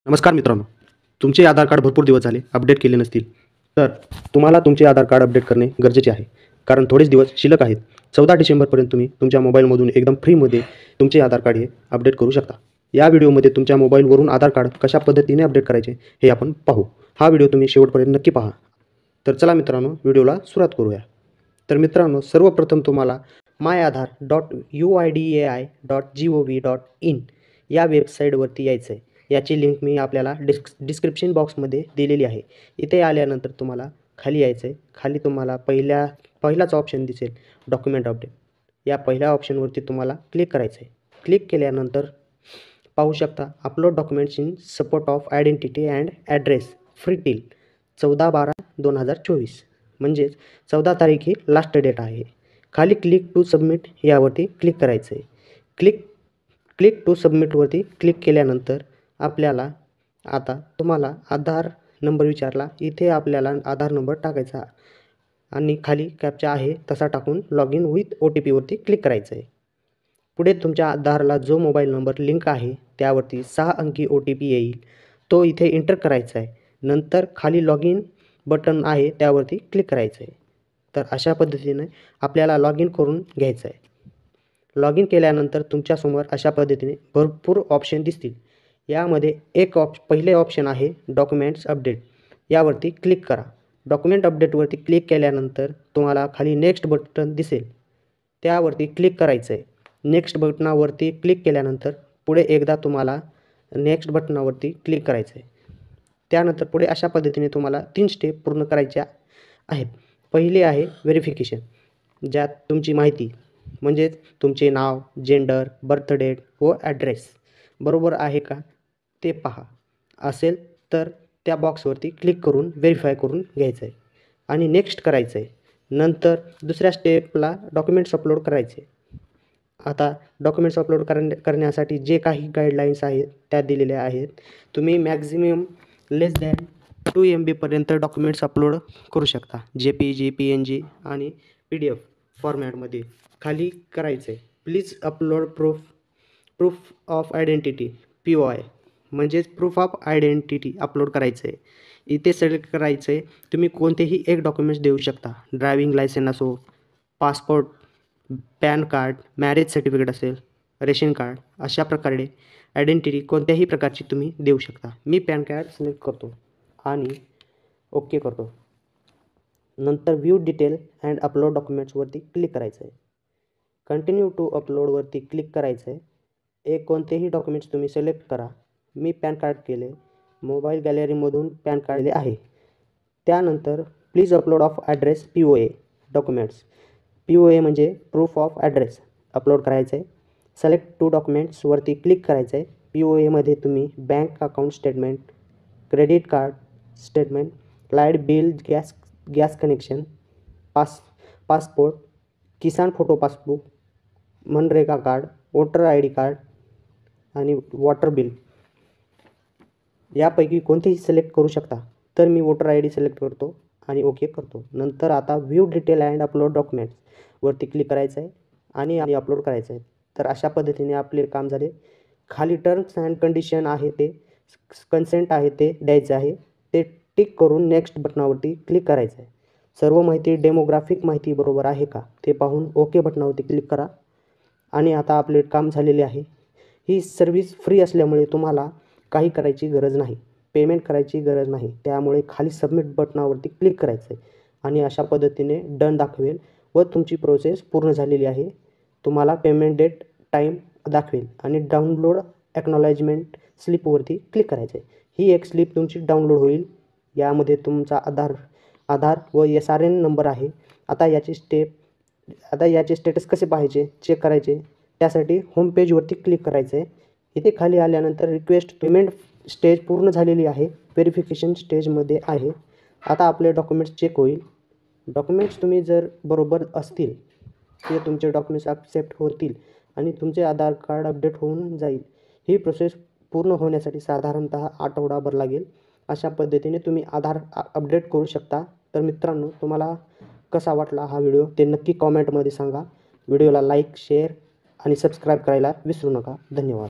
नमस्कार मित्रांनो, तुमचे आधार कार्ड भरपूर दिवस झाले अपडेट केले नसतील, तर तुम्हाला तुमचे आधार कार्ड अपडेट करणे गरजेचे आहे. कारण थोडेच दिवस शिल्लक आहेत. 14 डिसेंबरपर्यंत तुम्ही तुमच्या मोबाईलमधून एकदम फ्रीमध्ये तुमचे आधार कार्ड हे अपडेट करू शकता. या व्हिडिओमध्ये तुमच्या मोबाईलवरून आधार कार्ड कशा पद्धतीने अपडेट करायचे हे आपण पाहू. हा व्हिडिओ तुम्ही शेवटपर्यंत नक्की पहा. तर चला मित्रांनो, व्हिडिओला सुरुवात करूया. तर मित्रांनो, सर्वप्रथम तुम्हाला myAadhar.uidiai.gov.in या वेबसाईटवरती यायचं आहे. याची लिंक मी आपल्याला डिस्क्रिप्शन बॉक्समध्ये दिलेली आहे. इथे आल्यानंतर तुम्हाला खाली यायचं आहे. खाली तुम्हाला पहिलाच ऑप्शन दिसेल, डॉक्युमेंट अपडेट. या पहिल्या ऑप्शनवरती तुम्हाला क्लिक करायचं आहे. क्लिक केल्यानंतर पाहू शकता, upload documents in support of identity and address free till 14/12/2024 म्हणजेच 14 तारीख ही लास्ट डेट आहे. खाली क्लिक टू सबमिट यावरती क्लिक करायचं आहे. क्लिक टू सबमिटवरती क्लिक केल्यानंतर आपल्याला आता तुम्हाला आधार नंबर विचारला. इथे आपल्याला आधार नंबर टाकायचा आणि खाली कॅप्चा आहे तसा टाकून लॉग इन विथ OTPवरती क्लिक करायचं आहे. पुढे तुमच्या आधारला जो मोबाईल नंबर लिंक आहे त्यावरती 6 अंकी OTP येईल. तो इथे एंटर करायचा आहे. नंतर खाली लॉग इन बटन आहे त्यावरती क्लिक करायचं आहे. तर अशा पद्धतीने आपल्याला लॉग इन करून घ्यायचं आहे. लॉग इन केल्यानंतर तुमच्यासमोर अशा पद्धतीने भरपूर ऑप्शन दिसतील. यामध्ये पहिले ऑप्शन आहे डॉक्युमेंट्स अपडेट. यावरती क्लिक करा. डॉक्युमेंट अपडेटवरती क्लिक केल्यानंतर तुम्हाला खाली नेक्स्ट बटन दिसेल, त्यावरती क्लिक करायचं आहे. नेक्स्ट बटनावरती क्लिक केल्यानंतर पुढे एकदा तुम्हाला नेक्स्ट बटनावरती क्लिक करायचं आहे. त्यानंतर पुढे अशा पद्धतीने तुम्हाला 3 स्टेप पूर्ण करायच्या आहेत. पहिली आहे व्हेरिफिकेशन, ज्यात तुमची माहिती म्हणजेच तुमचे नाव, जेंडर, बर्थ डेट व ॲड्रेस बरोबर आहे का ते पहा. असेल तर त्या बॉक्सवरती क्लिक करून व्हेरीफाय करून घ्यायचं आहे आणि नेक्स्ट करायचं आहे. नंतर दुसऱ्या स्टेपला डॉक्युमेंट्स अपलोड करायचे. आता डॉक्युमेंट्स अपलोड करण्यासाठी जे काही गाईडलाईन्स आहेत त्या दिलेल्या आहेत. तुम्ही मॅक्झिमम लेस दॅन 2 MB डॉक्युमेंट्स अपलोड करू शकता. JPG, PNG आणि PDF फॉर्मॅटमध्ये. खाली करायचं आहे please upload proof of identity POI म्हणजेच प्रूफ ऑफ आयडेंटिटी अपलोड करायचं आहे. इथे सिलेक्ट करायचं आहे. तुम्ही कोणतेही एक डॉक्युमेंट्स देऊ शकता. ड्रायविंग लायसन असो, passport, pan card, marriage certificate असेल, रेशन कार्ड, अशा प्रकारे आयडेंटिटी कोणत्याही प्रकारची तुम्ही देऊ शकता. मी पॅन कार्ड सिलेक्ट करतो आणि ओके करतो. नंतर व्ह्यू डिटेल अँड अपलोड डॉक्युमेंट्सवरती क्लिक करायचं आहे. कंटिन्यू टू अपलोडवरती क्लिक करायचं आहे. एक कोणतेही डॉक्युमेंट्स तुम्ही सिलेक्ट करा. मी पॅन कार्ड केले. मोबाईल गॅलरीमधून पॅन कार्ड आहे. त्यानंतर please upload of address POA documents. POA म्हणजे प्रूफ ऑफ ॲड्रेस अपलोड करायचं आहे. सिलेक्ट टू डॉक्युमेंट्सवरती क्लिक करायचं आहे. POAमध्ये तुम्ही bank account statement, credit card statement, light bill, gas connection, passport, Kisan photo passbook, MNREGA card, voter ID card आणि water bill यापैकी कोणतेही सिलेक्ट करू शकता. तर मी वोटर ID सिलेक्ट करतो आणि ओके करतो. नंतर आता व्ह्यू डिटेल अँड अपलोड डॉक्युमेंट्सवरती क्लिक करायचं आहे आणि अपलोड करायचं आहे. तर अशा पद्धतीने आपले काम झाले. खाली टर्म्स अँड कंडिशन आहे ते कन्सेंट आहे ते द्यायचं आहे. ते टिक करून नेक्स्ट बटनावरती क्लिक करायचं आहे. सर्व माहिती डेमोग्राफिक माहिती बरोबर आहे का ते पाहून ओके बटनावरती क्लिक करा आणि आता आपले काम झालेले आहे. ही सर्व्हिस फ्री असल्यामुळे तुम्हाला काही करायची गरज नाही, पेमेंट करायची गरज नाही. त्यामुळे खाली सबमिट बटनावरती क्लिक करायचं आहे आणि अशा पद्धतीने डन दाखवेल व तुमची प्रोसेस पूर्ण झालेली आहे. तुम्हाला पेमेंट डेट टाईम दाखवेल आणि डाउनलोड ॲक्नॉलेजमेंट स्लिपवरती क्लिक करायचं आहे. ही एक स्लिप तुमची डाउनलोड होईल. यामध्ये तुमचा आधार व SRN नंबर आहे. आता याचे स्टेटस कसे पाहायचे, चेक करायचे, त्यासाठी होम पेजवरती क्लिक करायचं आहे. इथे खाली आल्यानंतर रिक्वेस्ट पेमेंट स्टेज पूर्ण झालेली आहे. व्हेरिफिकेशन स्टेजमध्ये आहे. आता आपले डॉक्युमेंट्स चेक होईल. डॉक्युमेंट्स तुम्ही जर बरोबर असतील ते तुमचे डॉक्युमेंट्स ॲक्सेप्ट होतील आणि तुमचे आधार कार्ड अपडेट होऊन जाईल. ही प्रोसेस पूर्ण होण्यासाठी साधारणतः आठवडाभर लागेल. अशा पद्धतीने तुम्ही आधार अपडेट करू शकता. तर मित्रांनो, तुम्हाला कसा वाटला हा व्हिडिओ ते नक्की कॉमेंटमध्ये सांगा. व्हिडिओला लाईक, शेअर आणि सबस्क्राईब करायला विसरू नका. धन्यवाद.